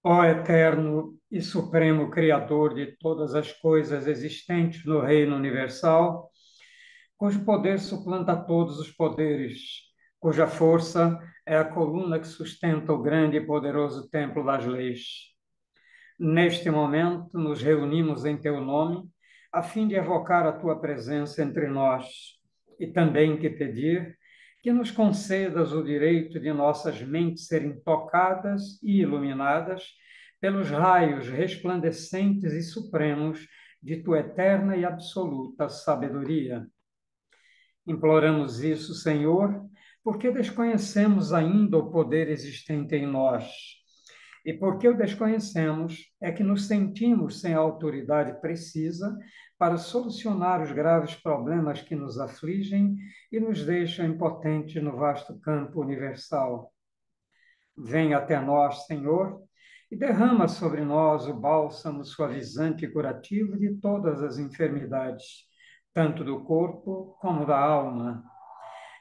Ó eterno e supremo Criador de todas as coisas existentes no reino universal, cujo poder suplanta todos os poderes, cuja força é a coluna que sustenta o grande e poderoso templo das leis. Neste momento, nos reunimos em teu nome, a fim de evocar a tua presença entre nós e também te pedir que nos concedas o direito de nossas mentes serem tocadas e iluminadas pelos raios resplandecentes e supremos de tua eterna e absoluta sabedoria. Imploramos isso, Senhor, porque desconhecemos ainda o poder existente em nós. E porque o desconhecemos, é que nos sentimos sem a autoridade precisa para solucionar os graves problemas que nos afligem e nos deixam impotentes no vasto campo universal. Venha até nós, Senhor, e derrama sobre nós o bálsamo suavizante e curativo de todas as enfermidades, tanto do corpo como da alma.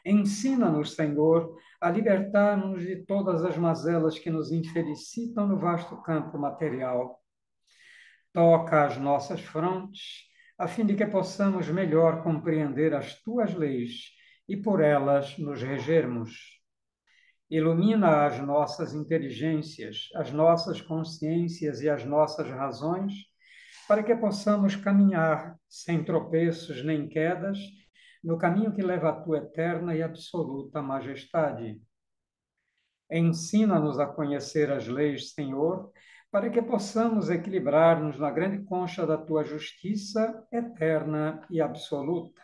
Ensina-nos, Senhor, a libertar-nos de todas as mazelas que nos infelicitam no vasto campo material. Toca as nossas frontes, a fim de que possamos melhor compreender as tuas leis e por elas nos regermos. Ilumina as nossas inteligências, as nossas consciências e as nossas razões, para que possamos caminhar sem tropeços nem quedas no caminho que leva à tua eterna e absoluta majestade. Ensina-nos a conhecer as leis, Senhor, para que possamos equilibrar-nos na grande concha da tua justiça eterna e absoluta.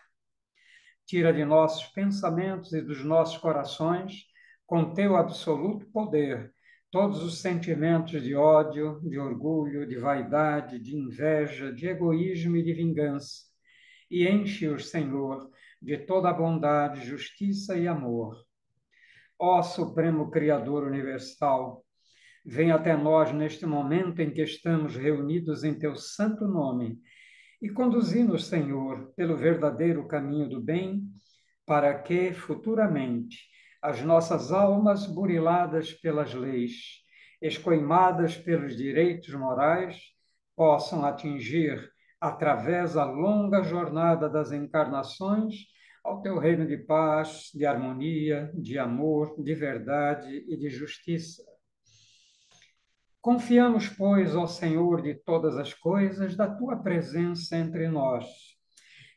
Tira de nossos pensamentos e dos nossos corações, com teu absoluto poder, todos os sentimentos de ódio, de orgulho, de vaidade, de inveja, de egoísmo e de vingança, e enche-os, Senhor, de toda a bondade, justiça e amor. Ó Supremo Criador Universal, vem até nós neste momento em que estamos reunidos em teu santo nome e conduzi-nos, Senhor, pelo verdadeiro caminho do bem, para que, futuramente, as nossas almas buriladas pelas leis, escoimadas pelos direitos morais, possam atingir, através da longa jornada das encarnações, ao teu reino de paz, de harmonia, de amor, de verdade e de justiça. Confiamos, pois, ao Senhor de todas as coisas, da tua presença entre nós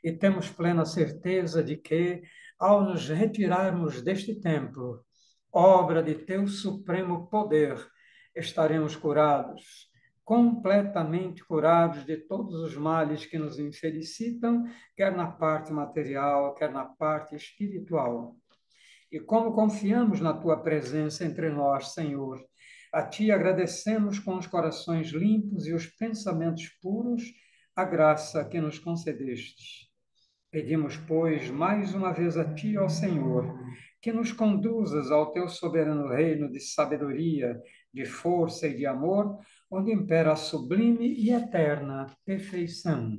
e temos plena certeza de que, ao nos retirarmos deste templo, obra de teu supremo poder, estaremos curados, completamente curados de todos os males que nos infelicitam, quer na parte material, quer na parte espiritual. E como confiamos na tua presença entre nós, Senhor, a ti agradecemos com os corações limpos e os pensamentos puros a graça que nos concedestes. Pedimos, pois, mais uma vez a ti, ó Senhor, que nos conduzas ao teu soberano reino de sabedoria, de força e de amor, onde impera a sublime e eterna perfeição.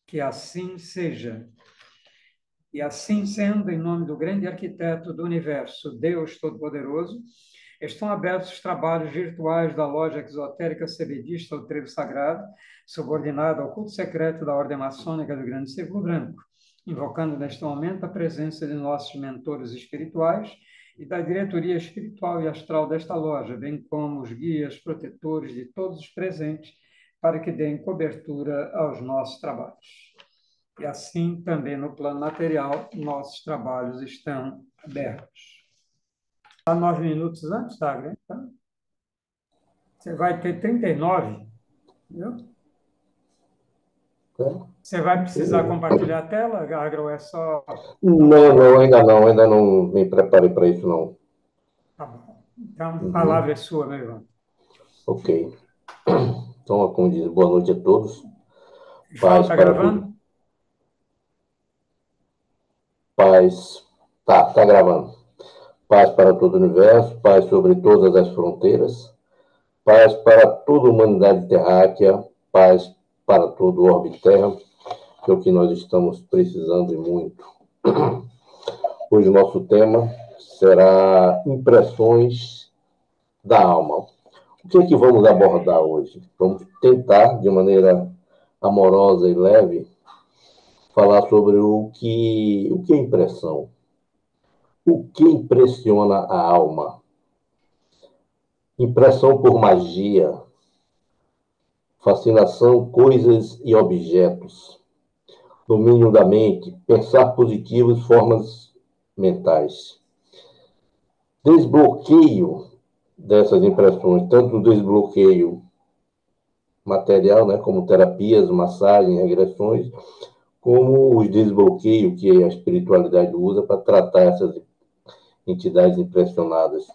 Que assim seja. E assim sendo, em nome do grande arquiteto do universo, Deus Todo-Poderoso, estão abertos os trabalhos virtuais da loja exotérica cebedista O Trevo Sagrado, subordinada ao culto secreto da Ordem Maçônica do Grande Círculo Branco, invocando neste momento a presença de nossos mentores espirituais e da diretoria espiritual e astral desta loja, bem como os guias protetores de todos os presentes, para que deem cobertura aos nossos trabalhos. E assim, também no plano material, nossos trabalhos estão abertos. Há 9 minutos antes, tá, Greg? Você vai ter 39, viu? É? Você vai precisar compartilhar a tela, Agro, ou é só... Ainda não me preparei para isso, não. Tá bom. Então, a Uhum. palavra é sua, meu irmão. Ok. Então, como diz, boa noite a todos. João, Paz está para tudo. gravando? Paz. Tá gravando. Paz para todo o universo, paz sobre todas as fronteiras, paz para toda a humanidade terráquea, paz para todo o orbe terra, que é o que nós estamos precisando e muito. Hoje o nosso tema será impressões da alma. O que é que vamos abordar hoje? Vamos tentar, de maneira amorosa e leve, falar sobre o que é impressão. O que impressiona a alma? Impressão por magia, fascinação, coisas e objetos, domínio da mente, pensar positivos, formas mentais. Desbloqueio dessas impressões, tanto o desbloqueio material, né, como terapias, massagem, regressões, como os desbloqueios que a espiritualidade usa para tratar essas entidades impressionadas.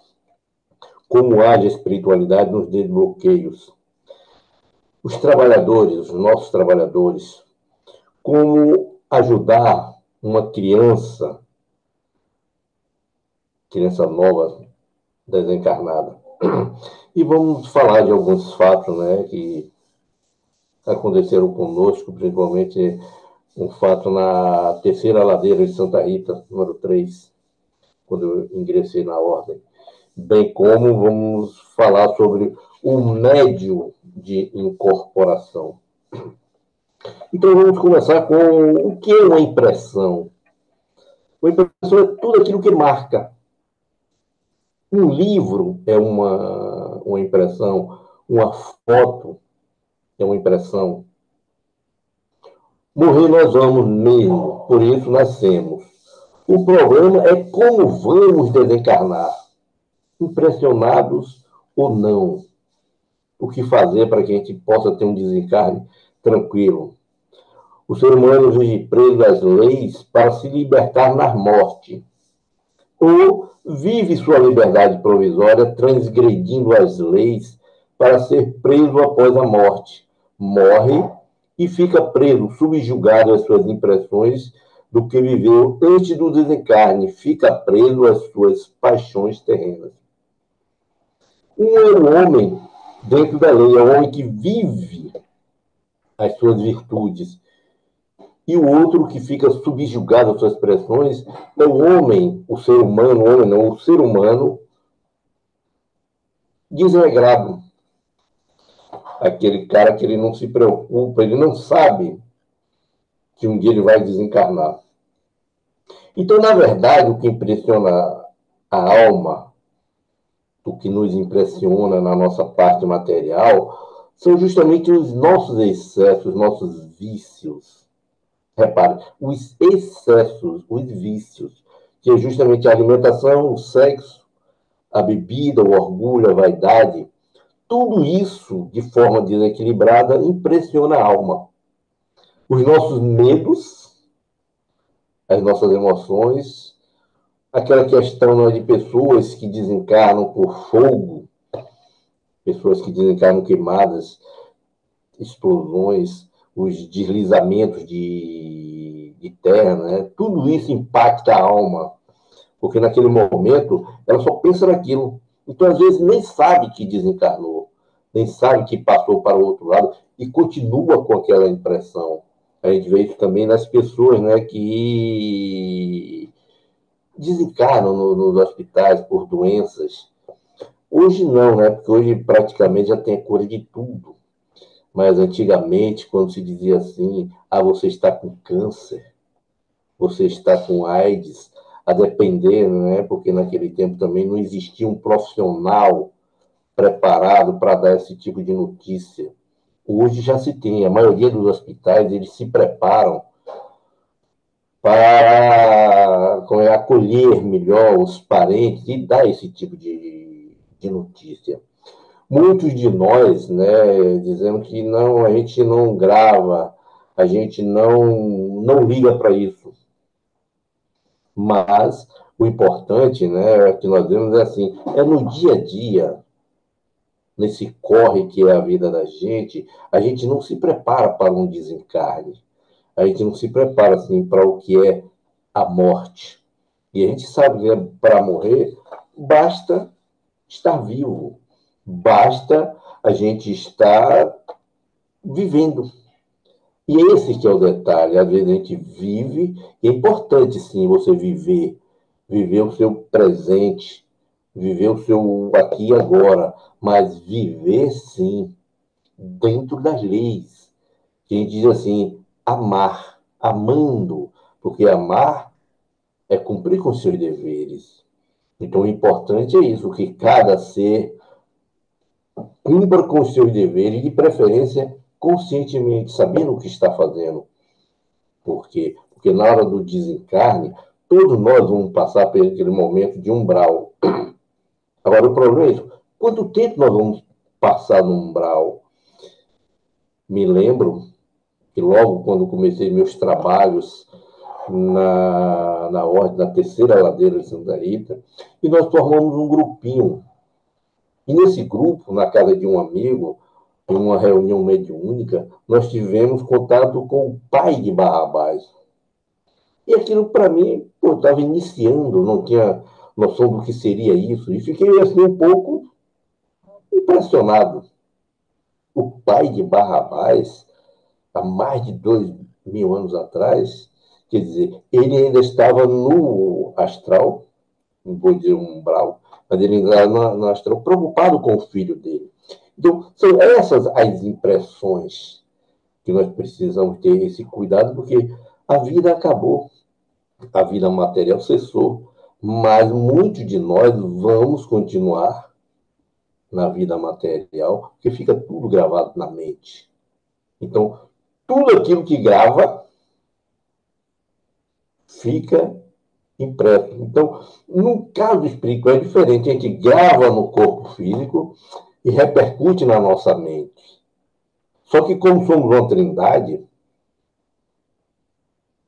Como age a espiritualidade nos desbloqueios. Os trabalhadores, os nossos trabalhadores, como ajudar uma criança nova, desencarnada. E vamos falar de alguns fatos, né, que aconteceram conosco, principalmente um fato na terceira ladeira de Santa Rita, número 3, quando eu ingressei na ordem. Bem como vamos falar sobre o médio de incorporação. Então vamos começar com o que é uma impressão. Uma impressão é tudo aquilo que marca. Um livro é uma impressão, uma foto é uma impressão. Morrer nós vamos mesmo, por isso nascemos. O problema é como vamos desencarnar, impressionados ou não. O que fazer para que a gente possa ter um desencarne tranquilo. O ser humano vive preso às leis para se libertar na morte. Ou vive sua liberdade provisória transgredindo as leis para ser preso após a morte. Morre e fica preso, subjugado às suas impressões do que viveu antes do desencarne, fica preso às suas paixões terrenas. Um é o homem dentro da lei, é o homem que vive as suas virtudes. E o outro que fica subjugado às suas pressões é o homem, o ser humano, o homem não, o ser humano desregrado. Aquele cara que ele não se preocupa, ele não sabe que um dia ele vai desencarnar. Então, na verdade, o que impressiona a alma, o que nos impressiona na nossa parte material, são justamente os nossos excessos, os nossos vícios. Repare, os excessos, os vícios, que é justamente a alimentação, o sexo, a bebida, o orgulho, a vaidade, tudo isso, de forma desequilibrada, impressiona a alma. Os nossos medos, as nossas emoções, aquela questão de pessoas que desencarnam por fogo, pessoas que desencarnam queimadas, explosões, os deslizamentos de terra, né? Tudo isso impacta a alma, porque naquele momento ela só pensa naquilo. Então, às vezes, nem sabe que desencarnou, nem sabe que passou para o outro lado e continua com aquela impressão. A gente vê isso também nas pessoas, né, que desencarnam nos hospitais por doenças. Hoje não, né? Porque hoje praticamente já tem a cura de tudo. Mas antigamente, quando se dizia assim, você está com câncer, você está com AIDS, a depender, né? Porque naquele tempo também não existia um profissional preparado para dar esse tipo de notícia. Hoje já se tem, a maioria dos hospitais, eles se preparam para acolher melhor os parentes e dar esse tipo de notícia. Muitos de nós, né, dizemos que não, a gente não grava, a gente não liga para isso. Mas o importante, né, que nós vemos é assim, é no dia a dia, nesse corre que é a vida da gente, a gente não se prepara para um desencarne. A gente não se prepara assim para o que é a morte. E a gente sabe que, né, para morrer basta estar vivo, basta a gente estar vivendo. E esse que é o detalhe. Às vezes a gente vive, e é importante sim você viver o seu presente, viver o seu aqui e agora, mas viver, sim, dentro das leis. Que a gente diz assim, amar, amando, porque amar é cumprir com os seus deveres. Então, o importante é isso, que cada ser cumpra com os seus deveres, de preferência conscientemente, sabendo o que está fazendo. Por quê? Porque na hora do desencarne, todos nós vamos passar por aquele momento de umbral. Agora, o problema é isso. Quanto tempo nós vamos passar no umbral? Me lembro que logo quando comecei meus trabalhos na ordem, na terceira ladeira de Santa Rita, e nós formamos um grupinho. E nesse grupo, na casa de um amigo, em uma reunião mediúnica, nós tivemos contato com o pai de Barrabás. E aquilo, para mim, eu estava iniciando, não tinha noção do que seria isso. E fiquei, assim, um pouco impressionado. O pai de Barrabás, há mais de 2000 anos atrás, quer dizer, ele ainda estava no astral, não vou dizer um umbral, mas ele ainda estava no astral, preocupado com o filho dele. Então, são essas as impressões que nós precisamos ter esse cuidado, porque a vida acabou, a vida material cessou, mas muitos de nós vamos continuar na vida material, porque fica tudo gravado na mente. Então, tudo aquilo que grava fica impresso. Então, no caso espiritual é diferente, a gente grava no corpo físico e repercute na nossa mente. Só que como somos uma trindade,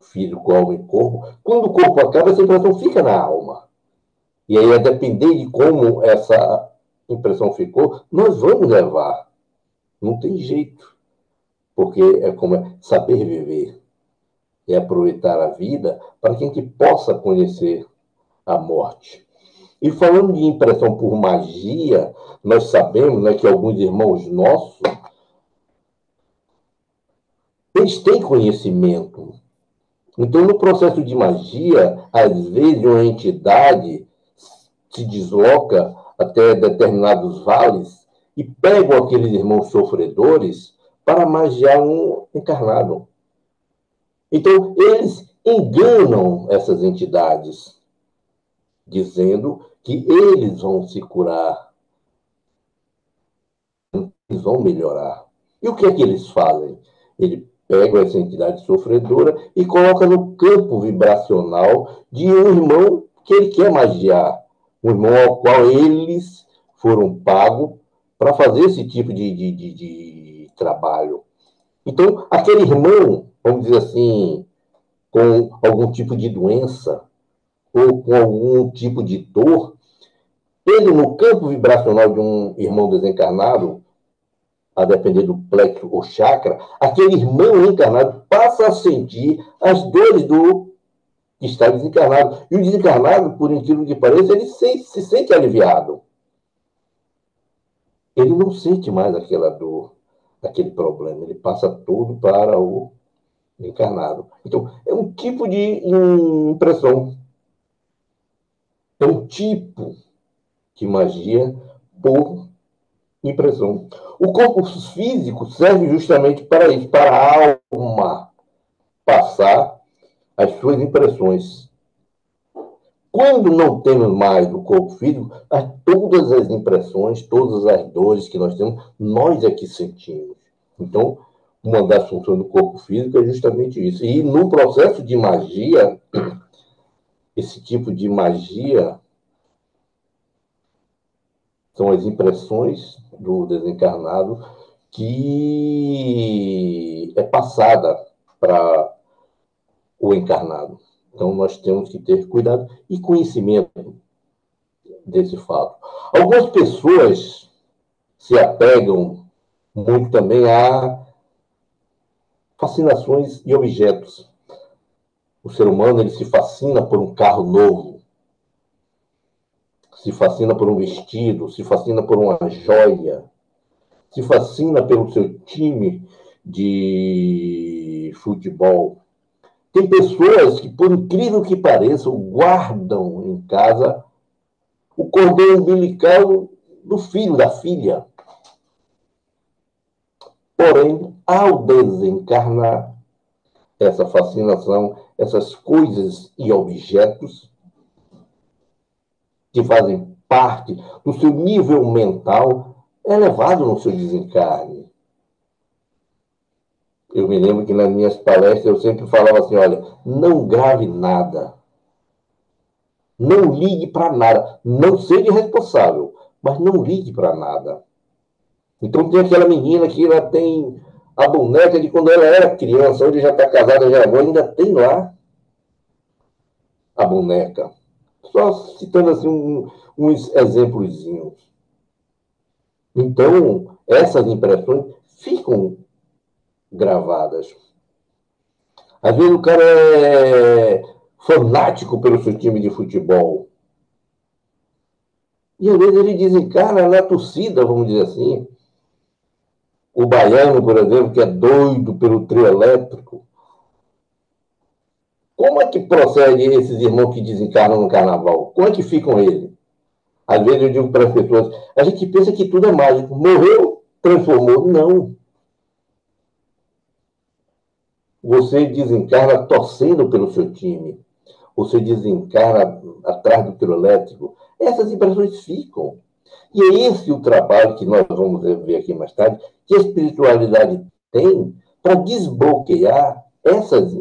físico, alma e corpo, quando o corpo acaba, essa impressão fica na alma. E aí, a depender de como essa impressão ficou, nós vamos levar. Não tem jeito. Porque é como saber viver. É aproveitar a vida para que a gente possa conhecer a morte. E falando de impressão por magia, nós sabemos, né, que alguns irmãos nossos, eles têm conhecimento. Então, no processo de magia, às vezes uma entidade se desloca até determinados vales e pegam aqueles irmãos sofredores para magiar um encarnado. Então, eles enganam essas entidades, dizendo que eles vão se curar, eles vão melhorar. E o que é que eles fazem? Eles pegam essa entidade sofredora e colocam no campo vibracional de um irmão que ele quer magiar, um irmão ao qual eles foram pagos para fazer esse tipo de trabalho. Então, aquele irmão, vamos dizer assim, com algum tipo de doença ou com algum tipo de dor, ele, no campo vibracional de um irmão desencarnado, a depender do plexo ou chakra, aquele irmão encarnado passa a sentir as dores do que está desencarnado. E o desencarnado, por incrível que pareça, ele se sente aliviado. Ele não sente mais aquela dor, aquele problema. Ele passa tudo para o encarnado. Então, é um tipo de impressão. É um tipo de magia por impressão. O corpo físico serve justamente para isso, para a alma passar as suas impressões. Quando não temos mais o corpo físico, todas as impressões, todas as dores que nós temos, nós é que sentimos. Então, uma das funções do corpo físico é justamente isso. E no processo de magia, esse tipo de magia são as impressões do desencarnado que é passada para o encarnado. Então, nós temos que ter cuidado e conhecimento desse fato. Algumas pessoas se apegam muito também a fascinações de objetos. O ser humano ele se fascina por um carro novo, se fascina por um vestido, se fascina por uma joia, se fascina pelo seu time de futebol. Tem pessoas que, por incrível que pareça, guardam em casa o cordão umbilical do filho, da filha. Porém, ao desencarnar, essa fascinação, essas coisas e objetos que fazem parte do seu nível mental elevado no seu desencarne. Eu me lembro que nas minhas palestras eu sempre falava assim, olha, não grave nada, não ligue para nada, não seja irresponsável, mas não ligue para nada. Então tem aquela menina que ela tem a boneca de quando ela era criança, hoje já está casada, já é avó, ainda tem lá a boneca. Só citando assim uns exemplozinhos. Então, essas impressões ficam gravadas. Às vezes o cara é fanático pelo seu time de futebol. E às vezes ele desencarna na torcida, vamos dizer assim. O baiano, por exemplo, que é doido pelo trio elétrico. Como é que procede esses irmãos que desencarnam no carnaval? Como é que ficam eles? Às vezes eu digo para as pessoas, a gente pensa que tudo é mágico. Morreu, transformou. Não. Você desencarna torcendo pelo seu time. Você desencarna atrás do tiro elétrico. Essas impressões ficam. E é esse o trabalho que nós vamos ver aqui mais tarde, que a espiritualidade tem para desbloquear essas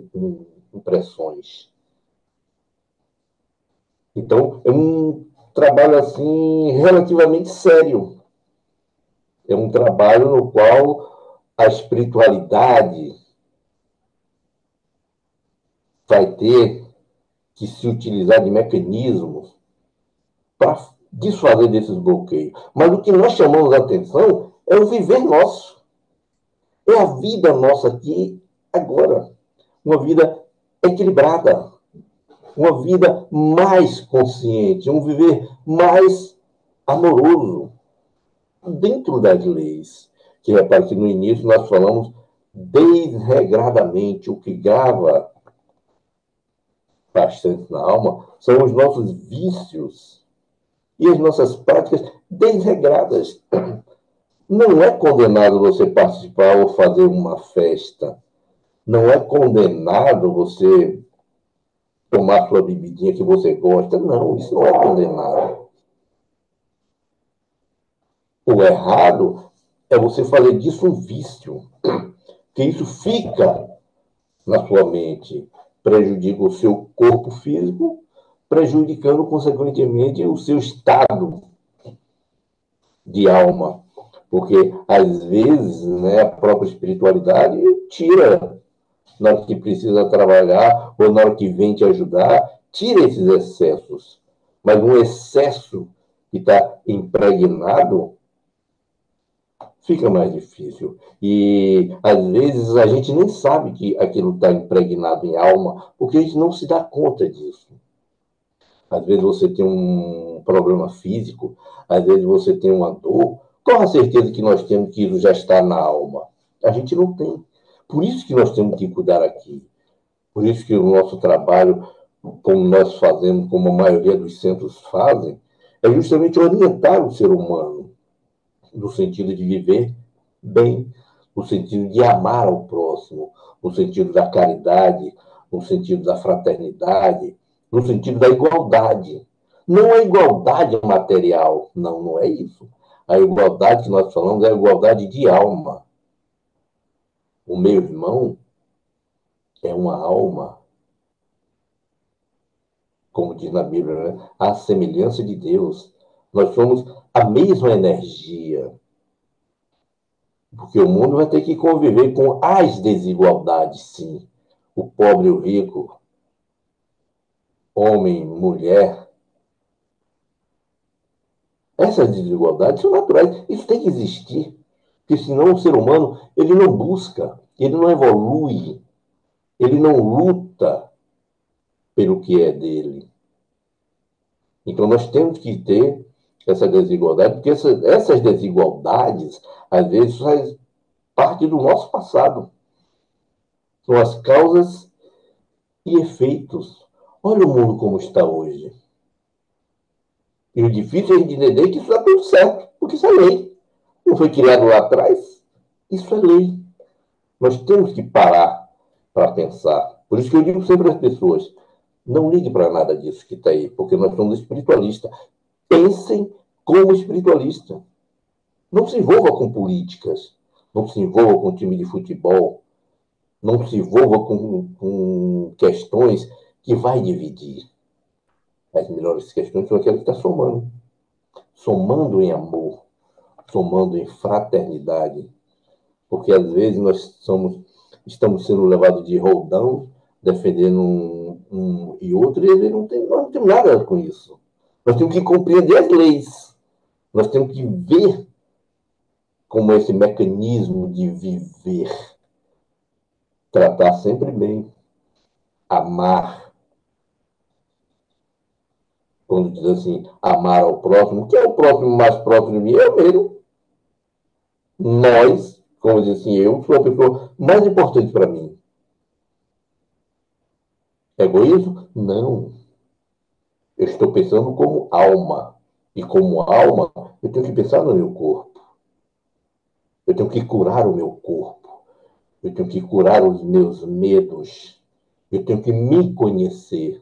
impressões. Então, é um trabalho assim relativamente sério. É um trabalho no qual a espiritualidade vai ter que se utilizar de mecanismos para desfazer desses bloqueios. Mas o que nós chamamos a atenção é o viver nosso. É a vida nossa aqui, agora. Uma vida equilibrada. Uma vida mais consciente. Um viver mais amoroso. Dentro das leis. Que repare que no início nós falamos desregradamente. O que grava bastante na alma são os nossos vícios e as nossas práticas desregradas. Não é condenado você participar ou fazer uma festa. Não é condenado você tomar sua bebidinha que você gosta. Não, isso não é condenado. O errado é você fazer disso um vício. Que isso fica na sua mente, prejudica o seu corpo físico, prejudicando, consequentemente, o seu estado de alma. Porque, às vezes, né, a própria espiritualidade tira, na hora que precisa trabalhar, ou na hora que vem te ajudar, tira esses excessos. Mas um excesso que está impregnado fica mais difícil. E, às vezes, a gente nem sabe que aquilo está impregnado em alma, porque a gente não se dá conta disso. Às vezes você tem um problema físico, às vezes você tem uma dor. Qual a certeza que nós temos que isso já está na alma? A gente não tem. Por isso que nós temos que cuidar aqui. Por isso que o nosso trabalho, como nós fazemos, como a maioria dos centros fazem, é justamente orientar o ser humano no sentido de viver bem, no sentido de amar ao próximo, no sentido da caridade, no sentido da fraternidade, no sentido da igualdade. Não é igualdade material, não, não é isso. A igualdade que nós falamos é a igualdade de alma. O meu irmão é uma alma, como diz na Bíblia, né? A semelhança de Deus. Nós somos a mesma energia. Porque o mundo vai ter que conviver com as desigualdades, sim. O pobre e o rico, homem, mulher. Essas desigualdades são naturais. Isso tem que existir. Porque senão o ser humano ele não busca, ele não evolui, ele não luta pelo que é dele. Então nós temos que ter essa desigualdade, porque essas desigualdades, às vezes, faz parte do nosso passado. São as causas e efeitos. Olha o mundo como está hoje. E o difícil é a gente entender que isso dá tudo certo, porque isso é lei. Não foi criado lá atrás, isso é lei. Nós temos que parar para pensar. Por isso que eu digo sempre às pessoas, não ligue para nada disso que está aí, porque nós somos espiritualistas. Pensem como espiritualista. Não se envolva com políticas, não se envolva com time de futebol, não se envolva com questões que vai dividir. As melhores questões são aquelas que estão somando. Somando em amor, somando em fraternidade. Porque às vezes estamos sendo levados de roldão, defendendo um e outro, e nós não temos nada a ver com isso. Nós temos que compreender as leis. Nós temos que ver como esse mecanismo de viver, tratar sempre bem, amar. Quando diz assim, amar ao próximo, que é o próximo mais próximo de mim? Eu mesmo. Nós, como diz assim, eu sou a pessoa mais importante para mim. Egoísmo? Não. Eu estou pensando como alma. E como alma, eu tenho que pensar no meu corpo. Eu tenho que curar o meu corpo. Eu tenho que curar os meus medos. Eu tenho que me conhecer.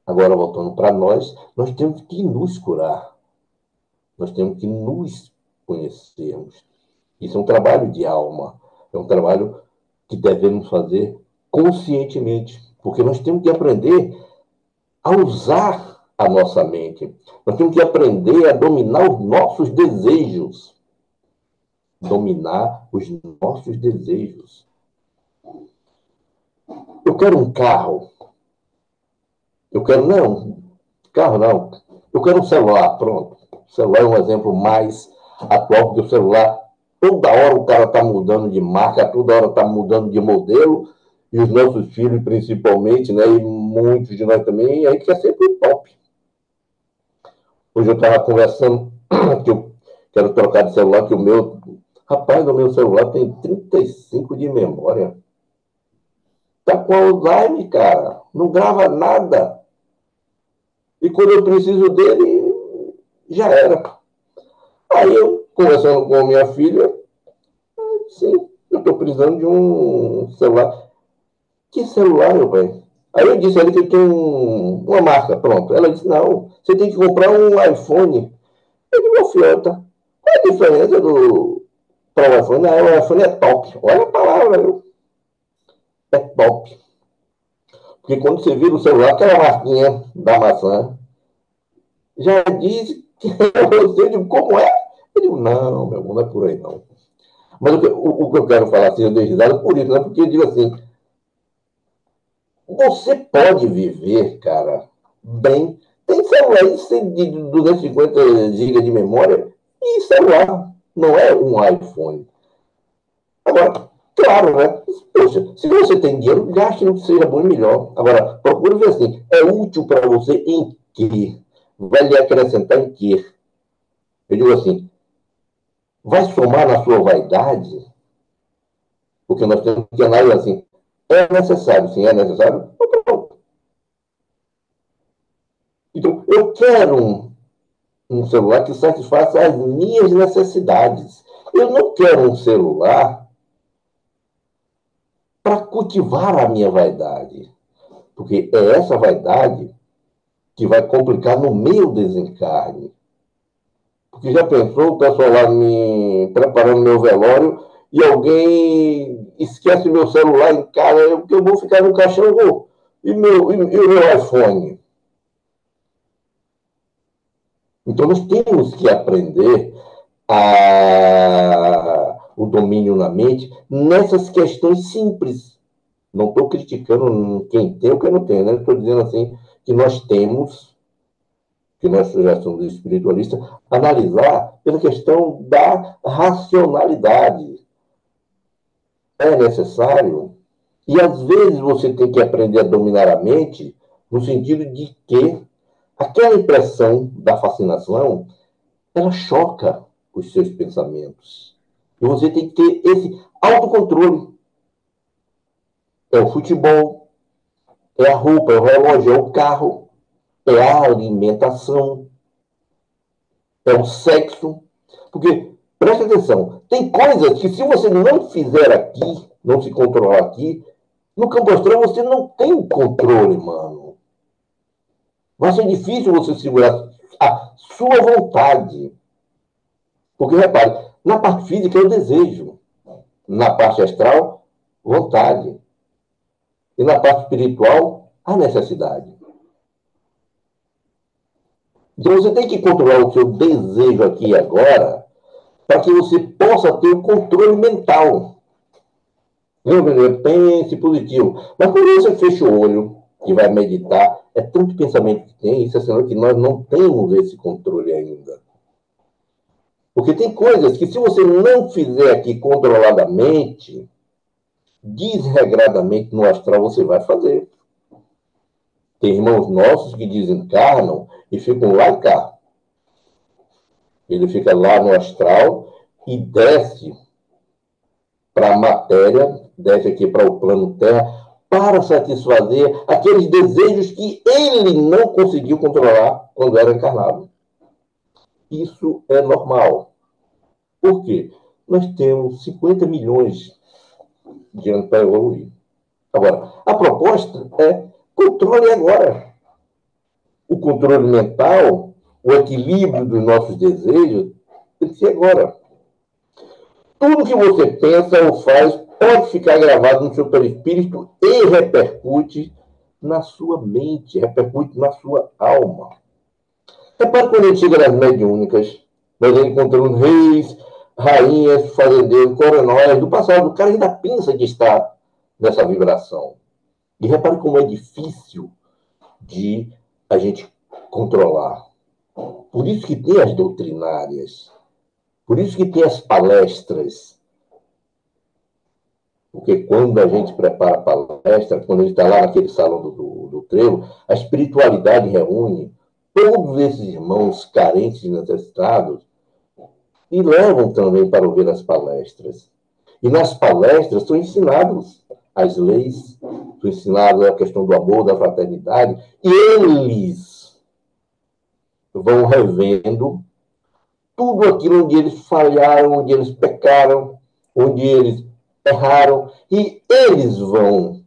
Agora, voltando para nós temos que nos curar. Nós temos que nos conhecermos. Isso é um trabalho de alma. É um trabalho que devemos fazer conscientemente. Porque nós temos que aprender a usar a nossa mente. Nós temos que aprender a dominar os nossos desejos. Dominar os nossos desejos. Eu quero um carro. Eu quero, não, carro não. Eu quero um celular, pronto. O celular é um exemplo mais atual, porque o celular, toda hora o cara está mudando de marca, toda hora está mudando de modelo, e os nossos filhos principalmente, né, e muitos de nós também, e a gente quer sempre o top. Hoje eu estava conversando que eu quero trocar de celular, que o meu. Rapaz, o meu celular tem 35 de memória. Tá com Alzheimer, cara. Não grava nada. E quando eu preciso dele, já era. Aí eu, conversando com a minha filha, sim, eu estou precisando de um celular. Que celular, meu velho? Aí eu disse a ele que tem uma marca, pronto. Ela disse, não, você tem que comprar um iPhone. Eu disse, meu filho, qual é a diferença para o iPhone? Não, o iPhone é top. Olha a palavra, viu? É top. Porque quando você vira o celular, aquela marquinha da maçã, já diz que é você. Eu digo, como é? Eu digo, não, meu irmão, não é por aí, não. Mas o que eu quero falar, assim, eu dei risada por isso, né? Porque eu digo assim, você pode viver, cara, bem. Tem celular de 250 GB de memória e celular não é um iPhone. Agora, claro, né? Poxa, se você tem dinheiro, gaste no que seja bom e melhor. Agora, procure ver assim, é útil para você em quê? Vai lhe acrescentar em quê? Eu digo assim, vai somar na sua vaidade? Porque nós temos que analisar assim, é necessário, sim, é necessário? Então, eu quero um celular que satisfaça as minhas necessidades. Eu não quero um celular para cultivar a minha vaidade, porque é essa vaidade que vai complicar no meu desencarne. Porque já pensou o pessoal lá me preparando meu velório e alguém esquece meu celular em casa, eu vou ficar no caixão e o meu iPhone? Então nós temos que aprender o domínio na mente nessas questões simples. Não estou criticando quem tem ou quem não tem, né? Estou dizendo assim que nós temos, que nós já somos espiritualistas, analisar pela questão da racionalidade. É necessário. E às vezes você tem que aprender a dominar a mente no sentido de que aquela impressão da fascinação, ela choca os seus pensamentos. E você tem que ter esse autocontrole. É o futebol, é a roupa, é o relógio, é o carro, é a alimentação. é o sexo. Porque, preste atenção, tem coisas que se você não fizer aqui, não se controlar aqui, no campo astral você não tem o controle, mano. Vai ser difícil você segurar a sua vontade. Porque, repare, na parte física é o desejo. Na parte astral, vontade. E na parte espiritual, a necessidade. Então você tem que controlar o seu desejo aqui e agora para que você possa ter o controle mental. Pense positivo. Mas quando você fecha o olho e vai meditar, é tanto pensamento que tem, isso é sinal que nós não temos esse controle ainda. Porque tem coisas que se você não fizer aqui controladamente, desregradamente no astral você vai fazer. Tem irmãos nossos que desencarnam e ficam lá e cá. Ele fica lá no astral e desce para a matéria, desce aqui para o plano Terra, para satisfazer aqueles desejos que ele não conseguiu controlar quando era encarnado. Isso é normal. Por quê? Nós temos 50 milhões de anos para evoluir. Agora, a proposta é controle agora. O controle mental, o equilíbrio dos nossos desejos, tem que ser agora. Tudo que você pensa ou faz pode ficar gravado no seu perispírito e repercute na sua mente, repercute na sua alma. Repare quando a gente chega nas mediúnicas, nós encontramos reis, rainhas, fazendeiros, coronéis do passado. O cara ainda pensa que está nessa vibração. E repare como é difícil de a gente controlar. Por isso que tem as doutrinárias. Por isso que tem as palestras. Porque quando a gente prepara a palestra, quando a gente está lá naquele salão do trevo, a espiritualidade reúne todos esses irmãos carentes e necessitados e levam também para ouvir as palestras. E nas palestras são ensinados as leis, são ensinados a questão do amor, da fraternidade, e eles vão revendo tudo aquilo onde eles falharam, onde eles pecaram, onde eles erraram, e eles vão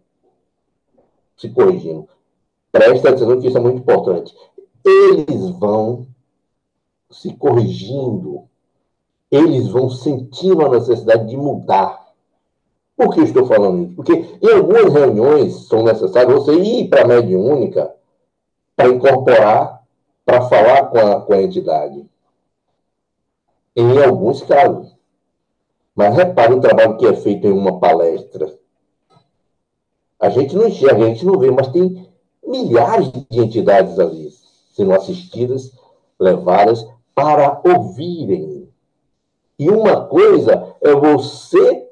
se corrigindo. Presta atenção que isso é muito importante. Eles vão se corrigindo, eles vão sentindo a necessidade de mudar. Por que eu estou falando isso? Porque em algumas reuniões são necessárias você ir para a mediúnica para incorporar, para falar com a entidade. Em alguns casos. Mas repare o trabalho que é feito em uma palestra. A gente não enxerga, a gente não vê, mas tem milhares de entidades ali sendo assistidas, levadas para ouvirem. E uma coisa é você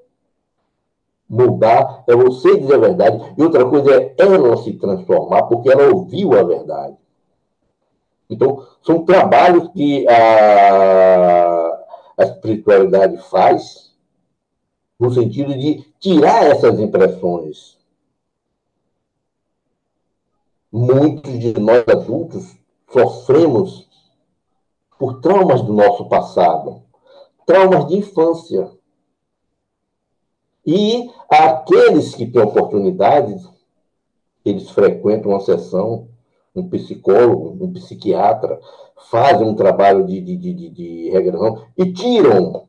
mudar, é você dizer a verdade, e outra coisa é ela se transformar, porque ela ouviu a verdade. Então, são trabalhos que a espiritualidade faz, no sentido de tirar essas impressões. Muitos de nós adultos sofremos por traumas do nosso passado, traumas de infância. E aqueles que têm oportunidades, eles frequentam uma sessão, um psicólogo, um psiquiatra, fazem um trabalho de regressão e tiram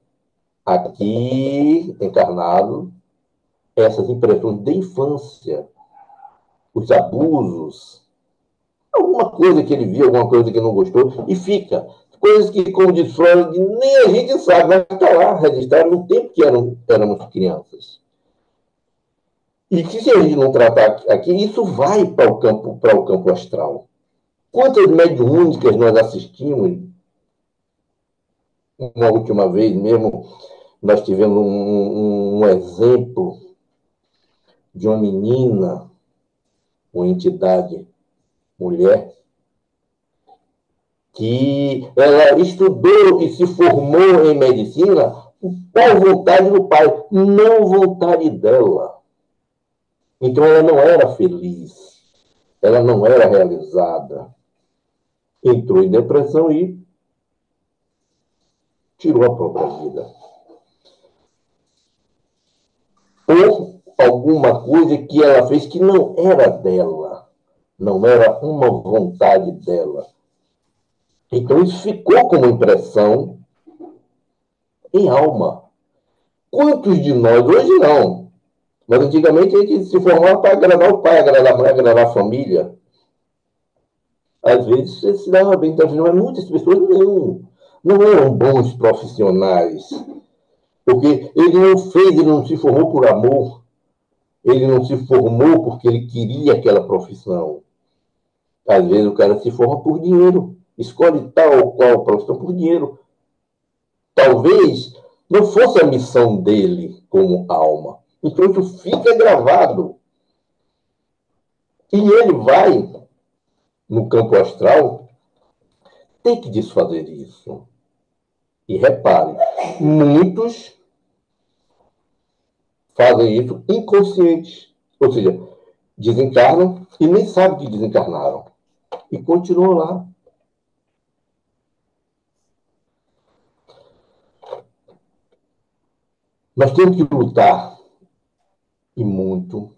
aqui, encarnado, essas impressões de infância, os abusos, alguma coisa que ele viu, alguma coisa que não gostou, e fica. Coisas que, como diz Freud, nem a gente sabe, mas está lá registrado no tempo que éramos crianças. E que se a gente não tratar aqui, isso vai para o campo astral. Quantas mediúnicas nós assistimos? Uma última vez mesmo, nós tivemos um exemplo de uma menina, uma entidade mulher, que ela estudou e se formou em medicina por vontade do pai, não vontade dela. Então ela não era feliz, ela não era realizada. Entrou em depressão e tirou a própria vida. Ou alguma coisa que ela fez que não era dela, não era uma vontade dela. Então, isso ficou como impressão em alma. Quantos de nós, hoje não, mas antigamente a gente se formava para agradar o pai, agradar a mãe, agradar a família. Às vezes você se dava bem, mas muitas pessoas não eram bons profissionais. Porque ele não se formou por amor, ele não se formou porque ele queria aquela profissão. Às vezes o cara se forma por dinheiro, escolhe tal ou qual profissão por dinheiro. Talvez não fosse a missão dele como alma. Então isso fica gravado. E ele vai, no campo astral, ter que desfazer isso. E repare, muitos fazem isso inconscientes. Ou seja, desencarnam e nem sabem que desencarnaram. E continuam lá. Nós temos que lutar, e muito,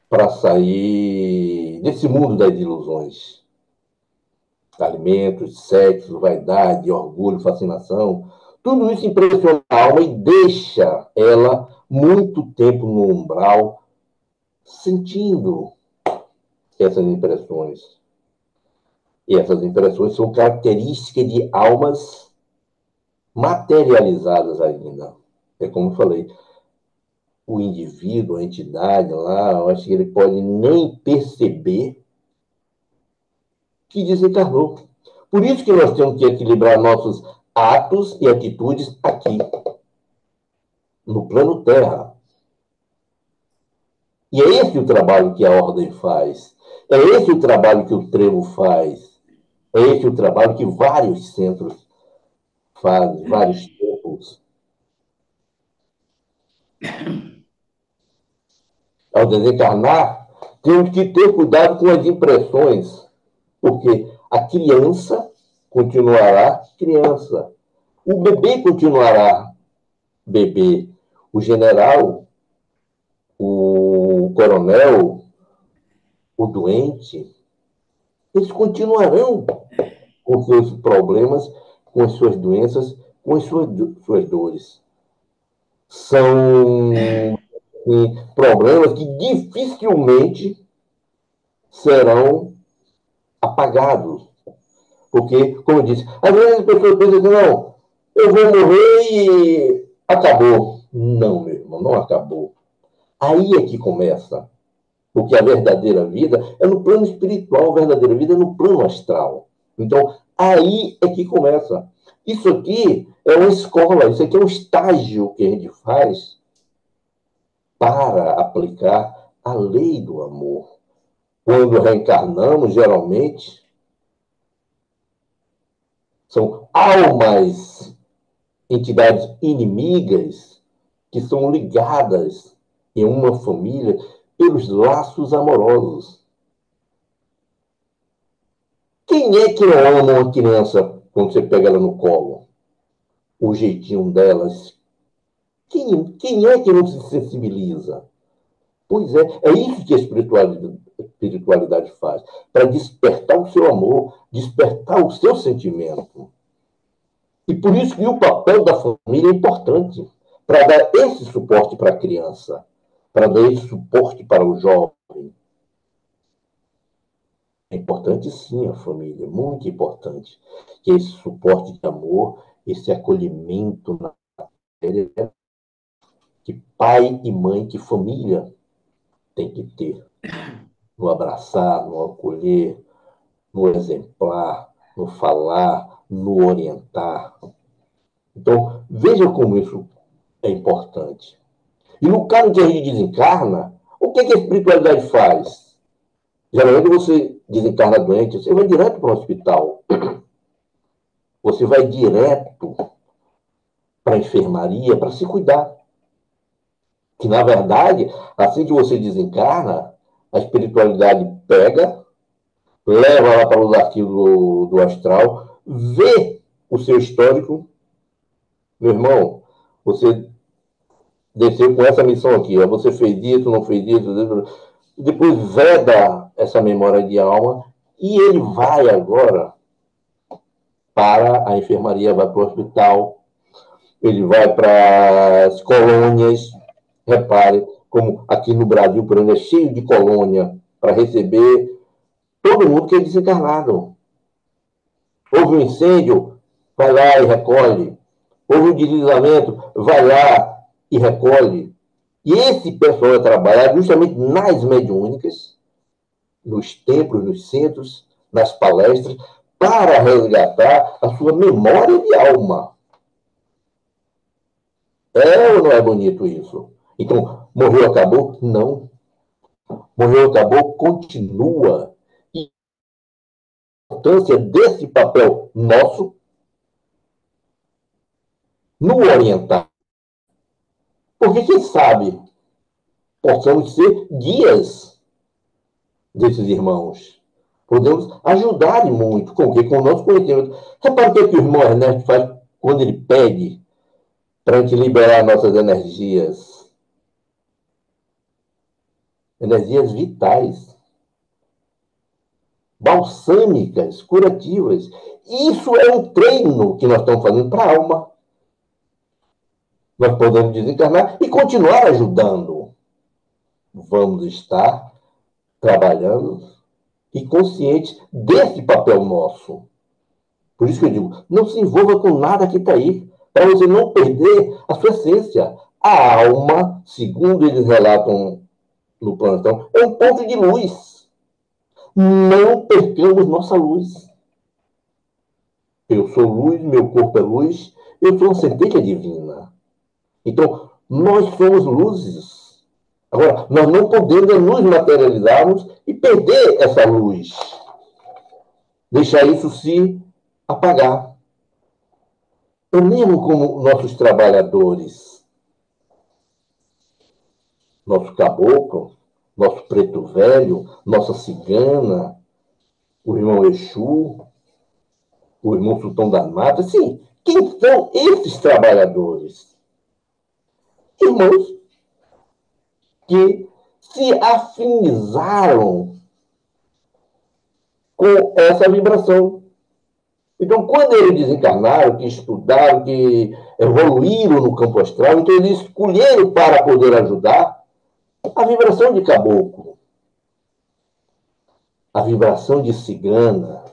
para sair desse mundo das ilusões. Alimentos, sexo, vaidade, orgulho, fascinação. Tudo isso impressiona a alma e deixa ela muito tempo no umbral, sentindo essas impressões. E essas impressões são características de almas materializadas ainda. É como eu falei, o indivíduo, a entidade lá, eu acho que ele pode nem perceber que desencarnou. Por isso que nós temos que equilibrar nossos atos e atitudes aqui, no plano Terra. E é esse o trabalho que a Ordem faz. É esse o trabalho que o Trevo faz. É esse o trabalho que vários centros fazem, vários templos. Ao desencarnar, temos que ter cuidado com as impressões, porque a criança continuará criança. O bebê continuará bebê. O general, o coronel, o doente, eles continuarão com seus problemas, com as suas doenças, com as suas dores. São problemas que dificilmente serão apagados. Porque, como eu disse, às vezes as pessoas pensam assim, não, eu vou morrer e acabou. Não, meu irmão, não acabou. Aí é que começa. Porque a verdadeira vida é no plano espiritual, a verdadeira vida é no plano astral. Então, aí é que começa. Isso aqui é uma escola, isso aqui é um estágio que a gente faz para aplicar a lei do amor. Quando reencarnamos, geralmente, são almas, entidades inimigas, que são ligadas em uma família pelos laços amorosos. Quem é que não ama uma criança quando você pega ela no colo? O jeitinho delas. Quem é que não se sensibiliza? Pois é isso que a espiritualidade faz, para despertar o seu amor, despertar o seu sentimento. E por isso que o papel da família é importante, para dar esse suporte para a criança, para dar esse suporte para o jovem. É importante sim a família, muito importante, que esse suporte de amor, esse acolhimento na matéria, que pai e mãe, que família tem que ter. No abraçar, no acolher, no exemplar, no falar, no orientar. Então, veja como isso é importante. E no caso que a gente desencarna, o que a espiritualidade faz? Geralmente você desencarna doente, você vai direto para o hospital. Você vai direto para a enfermaria para se cuidar. Que, na verdade, assim que você desencarna, a espiritualidade pega, leva lá para os arquivos do astral, vê o seu histórico meu irmão, você desceu com essa missão aqui, ó, você fez isso, não fez isso, depois veda essa memória de alma e ele vai agora para a enfermaria, vai para o hospital, ele vai para as colônias. Repare como aqui no Brasil, por exemplo, é cheio de colônia para receber todo mundo que é desencarnado. Houve um incêndio, vai lá e recolhe. Houve um deslizamento, vai lá e recolhe. E esse pessoal vai trabalhar justamente nas mediúnicas, nos templos, nos centros, nas palestras, para resgatar a sua memória de alma. É ou não é bonito isso? Então, morreu, acabou? Não. Morreu, acabou, continua. E a importância desse papel nosso no orientar. Porque, quem sabe, possamos ser guias desses irmãos. Podemos ajudar muito com o quê? Com o nosso conhecimento. Repara o que o irmão Ernesto faz quando ele pede para a gente liberar nossas energias. Energias vitais, balsâmicas, curativas. Isso é um treino que nós estamos fazendo para a alma. Nós podemos desencarnar e continuar ajudando. Vamos estar trabalhando e conscientes desse papel nosso. Por isso que eu digo, não se envolva com nada que está aí, para você não perder a sua essência. A alma, segundo eles relatam no plantão, é um ponto de luz. Não percamos nossa luz. Eu sou luz, meu corpo é luz, eu sou uma centelha divina. Então, nós somos luzes. Agora, nós não podemos nos materializarmos e perder essa luz. Deixar isso se apagar. É mesmo como nossos trabalhadores, nosso caboclo, nosso preto velho, nossa cigana, o irmão Exu, o irmão Sultão da Mata. Sim, quem são esses trabalhadores? Irmãos que se afinizaram com essa vibração. Então, quando eles desencarnaram, que estudaram, que evoluíram no campo astral, então eles escolheram para poder ajudar a vibração de caboclo, a vibração de cigana.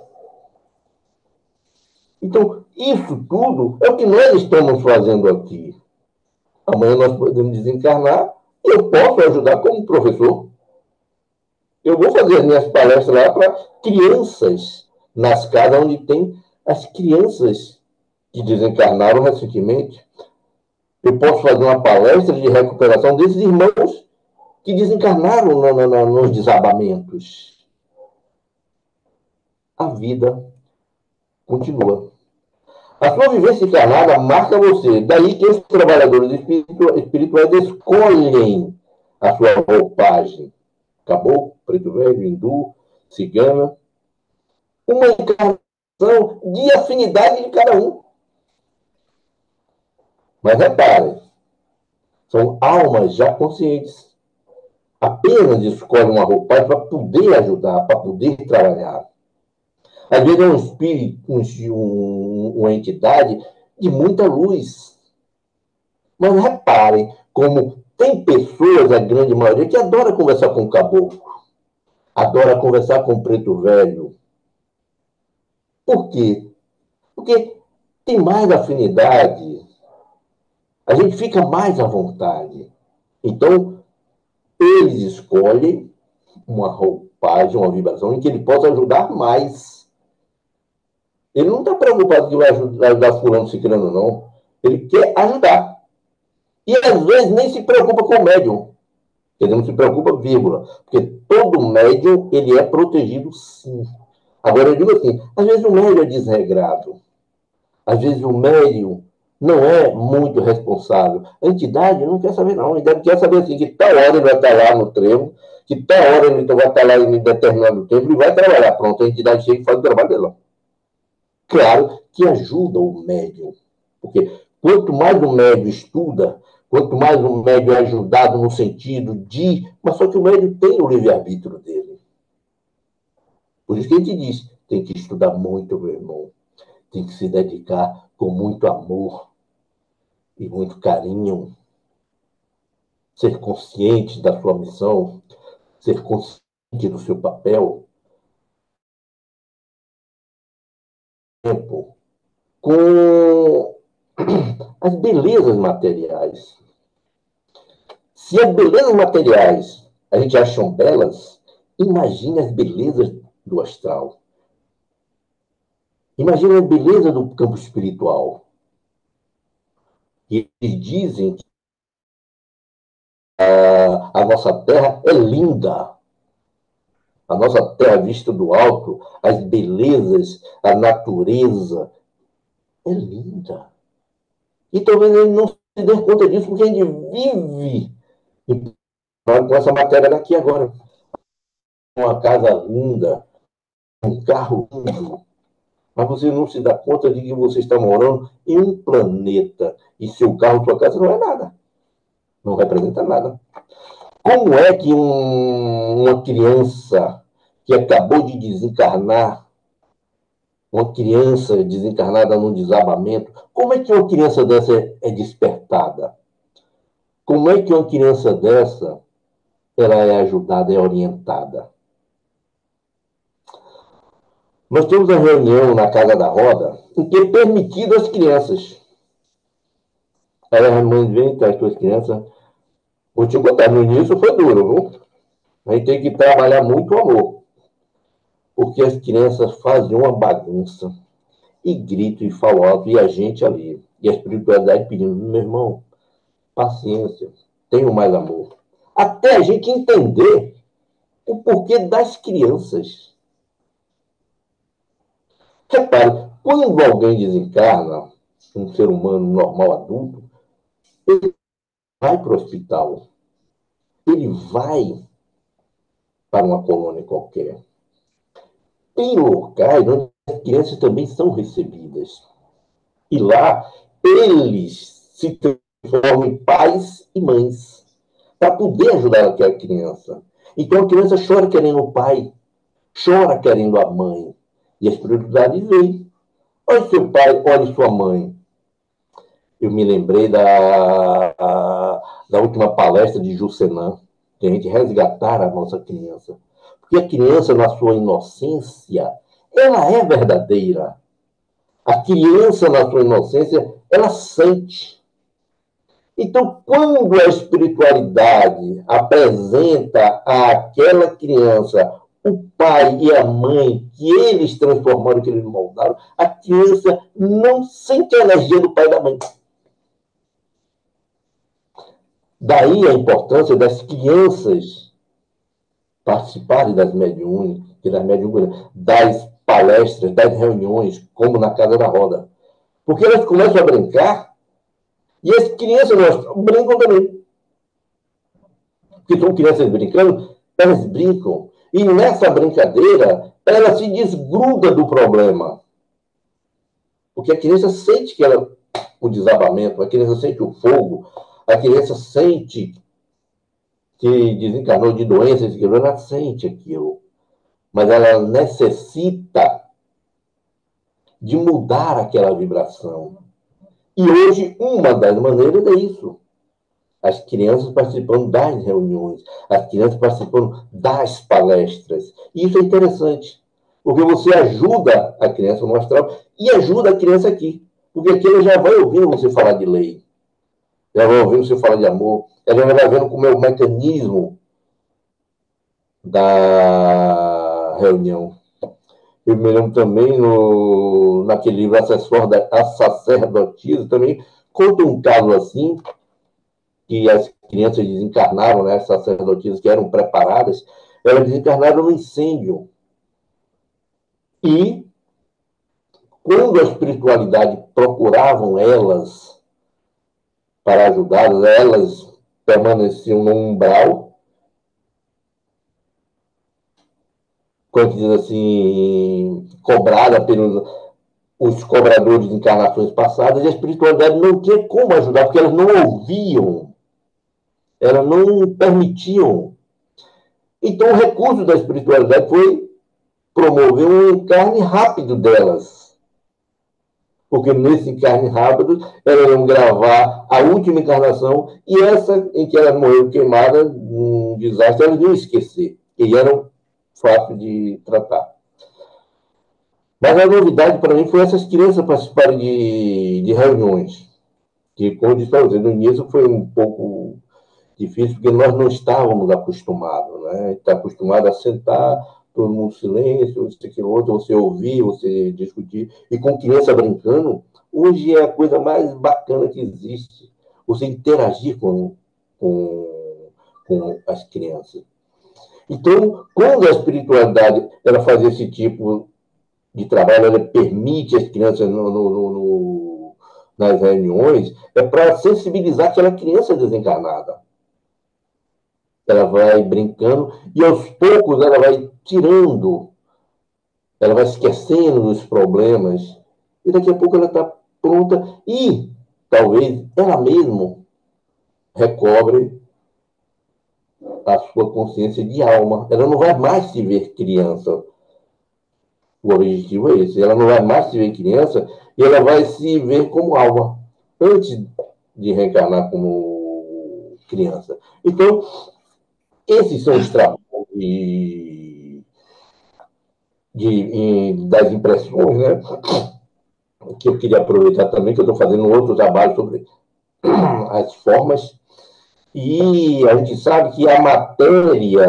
Então, isso tudo é o que nós estamos fazendo aqui. Amanhã nós podemos desencarnar e eu posso ajudar como professor. Eu vou fazer as minhas palestras lá para crianças, nas casas onde tem as crianças que desencarnaram recentemente. Eu posso fazer uma palestra de recuperação desses irmãos que desencarnaram nos desabamentos. A vida continua. A sua vivência encarnada marca você. Daí que os trabalhadores espirituais escolhem a sua roupagem. Caboclo, preto velho, hindu, cigana. Uma encarnação de afinidade de cada um. Mas reparem, são almas já conscientes. Apenas escolhem uma roupagem para poder ajudar, para poder trabalhar. Às vezes é um espírito, uma entidade de muita luz. Mas reparem como tem pessoas, a grande maioria, que adora conversar com o caboclo, adora conversar com o preto velho. Por quê? Porque tem mais afinidade. A gente fica mais à vontade. Então, eles escolhem uma roupagem, uma vibração em que ele possa ajudar mais. Ele não está preocupado que vai ajudar fulano, ciclano, não. Ele quer ajudar. E às vezes nem se preocupa com o médium. Quer dizer, não se preocupa, vírgula. Porque todo médium, ele é protegido, sim. Agora, eu digo assim, às vezes o médium é desregrado. Às vezes o médium não é muito responsável. A entidade não quer saber, não. A entidade quer saber assim, que tal hora ele vai estar lá no trevo, que tal hora ele vai estar lá em determinado tempo e vai trabalhar. Pronto, a entidade chega e faz o trabalho dela. Claro que ajuda o médium. Porque Quanto mais o médio estuda, quanto mais o médio é ajudado no sentido de... Mas só que o médio tem o livre-arbítrio dele. Por isso que a gente diz, tem que estudar muito, meu irmão. Tem que se dedicar com muito amor e muito carinho. Ser consciente da sua missão, ser consciente do seu papel. Tempo com as belezas materiais. Se as belezas materiais a gente acha belas, imagine as belezas do astral. Imagine a beleza do campo espiritual. E eles dizem que a nossa terra é linda. A nossa terra vista do alto, as belezas, a natureza, é linda. E talvez ele não se dê conta disso, porque a gente vive com essa matéria daqui agora. Uma casa linda, um carro lindo, mas você não se dá conta de que você está morando em um planeta e seu carro, sua casa não é nada, não representa nada. Como é que uma criança que acabou de desencarnar, uma criança desencarnada num desabamento, como é que uma criança dessa é despertada? Como é que uma criança dessa ela é ajudada, é orientada? Nós temos uma reunião na Casa da Roda em que é permitido as crianças. Aí a mãe vem, traz suas crianças. Vou te botar, no início foi duro, viu? A gente tem que trabalhar muito o amor. Porque as crianças fazem uma bagunça. E gritam e falam alto, e a gente ali. E a espiritualidade pedindo, meu irmão, paciência, tenho mais amor. Até a gente entender o porquê das crianças. Repare, quando alguém desencarna, um ser humano normal, adulto, ele vai para o hospital. Ele vai para uma colônia qualquer. Tem locais onde as crianças também são recebidas. E lá, eles se transformam em pais e mães para poder ajudar aquela criança. Então a criança chora querendo o pai, chora querendo a mãe. E a espiritualidade vem. Olha seu pai, olha sua mãe. Eu me lembrei da última palestra de Juscenan, que a gente resgatar a nossa criança. Porque a criança, na sua inocência, ela é verdadeira. A criança, na sua inocência, ela sente. Então, quando a espiritualidade apresenta àquela criança o pai e a mãe que eles transformaram, que eles moldaram, a criança não sente a energia do pai e da mãe. Daí a importância das crianças participarem das mediúnicas, das palestras, das reuniões, como na Casa da Roda. Porque elas começam a brincar e as crianças brincam também. Porque são crianças brincando, elas brincam. E nessa brincadeira, ela se desgruda do problema. Porque a criança sente que o desabamento, a criança sente o fogo, a criança sente que desencarnou de doenças, ela sente aquilo. Mas ela necessita de mudar aquela vibração. E hoje, uma das maneiras é isso. As crianças participando das reuniões, as crianças participando das palestras. E isso é interessante, porque você ajuda a criança no astral e ajuda a criança aqui. Porque aqui ela já vai ouvindo você falar de lei, já vai ouvindo você falar de amor, ela já vai vendo como é o mecanismo da reunião. Eu me lembro também naquele livro A Sacerdotisa, também conta um caso assim, que as crianças desencarnaram, né, sacerdotisas que eram preparadas, elas desencarnaram no incêndio. E, quando a espiritualidade procuravam elas para ajudá-las, elas permaneciam no umbral, quando diz assim, cobrada pelos... os cobradores de encarnações passadas, e a espiritualidade não tinha como ajudar, porque elas não ouviam, elas não permitiam. Então, o recurso da espiritualidade foi promover um encarne rápido delas. Porque nesse encarne rápido, elas iam gravar a última encarnação e essa em que elas morreram queimadas num desastre, elas iam esquecer. E eram fáceis de tratar. Mas a novidade para mim foi essas crianças participarem de reuniões. Que, como eu disse para você, no início foi um pouco difícil, porque nós não estávamos acostumados, né? Está acostumado a sentar, todo mundo em silêncio, isso, aquilo, outro, você ouvir, você discutir. E com criança brincando, hoje é a coisa mais bacana que existe. Você interagir com, com as crianças. Então, quando a espiritualidade ela faz esse tipo de trabalho, ela permite as crianças nas reuniões, é para sensibilizar aquela criança desencarnada. Ela vai brincando e aos poucos ela vai tirando, ela vai esquecendo dos problemas e daqui a pouco ela está pronta e talvez ela mesma recobre a sua consciência de alma. Ela não vai mais se ver criança. O objetivo é esse. Ela não vai mais se ver criança e ela vai se ver como alma antes de reencarnar como criança. Então, esses são os trabalhos das impressões, né? Que eu queria aproveitar também, que eu estou fazendo outro trabalho sobre as formas. E a gente sabe que a matéria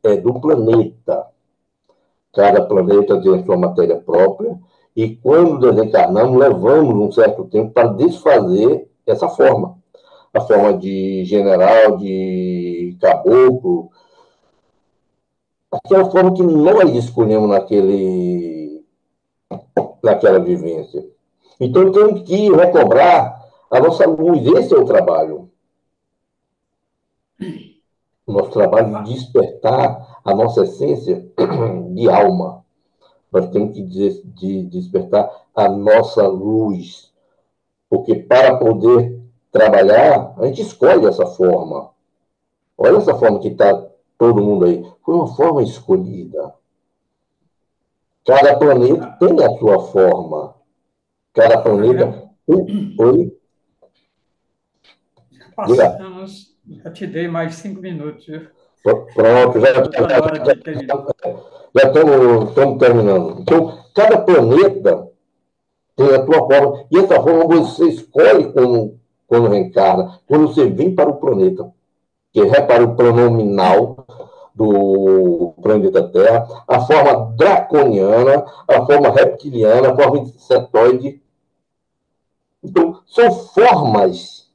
é do planeta. Cada planeta tem a sua matéria própria. E quando desencarnamos, levamos um certo tempo para desfazer essa forma. A forma de general, de caboclo, aquela forma que nós escolhemos naquela vivência. Então, temos que recobrar a nossa luz. Esse é o trabalho. O nosso trabalho de despertar a nossa essência de alma. Nós temos que despertar a nossa luz. Porque para poder trabalhar, a gente escolhe essa forma. Olha essa forma que está todo mundo aí. Foi uma forma escolhida. Cada planeta tem a sua forma. Cada planeta. Oi? Diga. Passamos, já te dei mais 5 minutos. Pronto, já estamos terminando. Então, cada planeta tem a sua forma. E essa forma você escolhe quando reencarna, quando você vem para o planeta. Que repara o pronominal do planeta Terra, a forma draconiana, a forma reptiliana, a forma insetoide. Então, são formas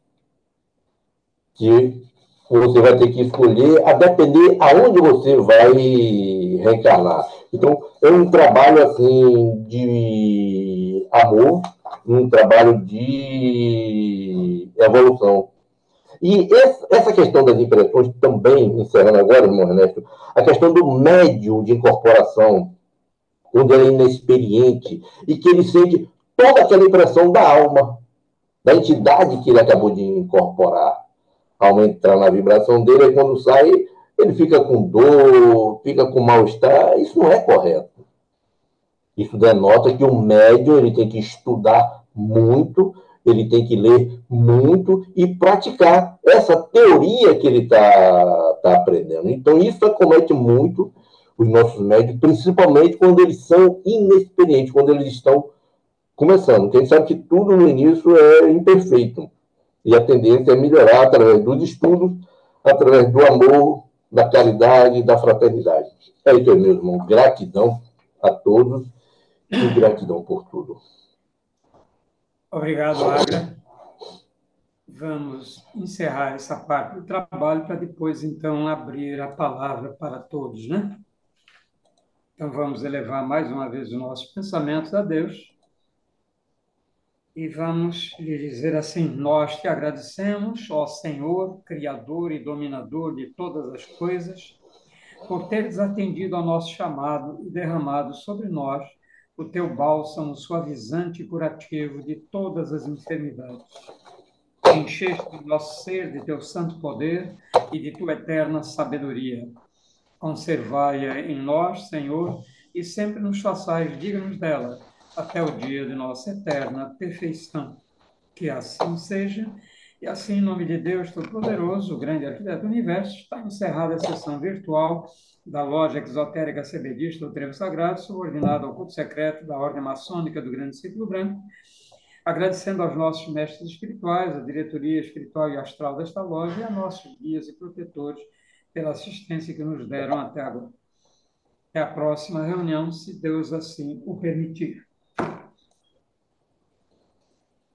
que você vai ter que escolher a depender aonde você vai reencarnar. Então, é um trabalho assim de amor, um trabalho de evolução. E essa questão das impressões também, encerrando agora, irmão Ernesto, a questão do médium de incorporação, onde ele é inexperiente e que ele sente toda aquela impressão da alma, da entidade que ele acabou de incorporar. Ao entrar na vibração dele, aí quando sai, ele fica com dor, fica com mal-estar. Isso não é correto. Isso denota que o médium ele tem que estudar muito, ele tem que ler muito e praticar essa teoria que ele está aprendendo. Então, isso acomete muito os nossos médios, principalmente quando eles são inexperientes, quando eles estão começando. Porque a gente sabe que tudo no início é imperfeito. E a tendência é melhorar através dos estudos, através do amor, da caridade, da fraternidade. É isso aí, meu irmão. Gratidão a todos e gratidão por tudo. Obrigado, Agra. Vamos encerrar essa parte do trabalho para depois, então, abrir a palavra para todos, né? Então, vamos elevar mais uma vez os nossos pensamentos a Deus e vamos lhe dizer assim: nós te agradecemos, ó Senhor, Criador e Dominador de todas as coisas, por teres atendido ao nosso chamado e derramado sobre nós o teu bálsamo suavizante e curativo de todas as enfermidades. Encheste o nosso ser de teu santo poder e de tua eterna sabedoria. Conservai-a em nós, Senhor, e sempre nos façais dignos dela, até o dia de nossa eterna perfeição. Que assim seja, e assim, em nome de Deus Todo-Poderoso, o grande arquiteto do universo, está encerrada a sessão virtual da Loja Exotérica Cebedista do Trevo Sagrado, subordinada ao culto secreto da Ordem Maçônica do Grande Círculo Branco, agradecendo aos nossos mestres espirituais, a diretoria espiritual e astral desta loja e a nossos guias e protetores pela assistência que nos deram até agora. Até a próxima reunião, se Deus assim o permitir.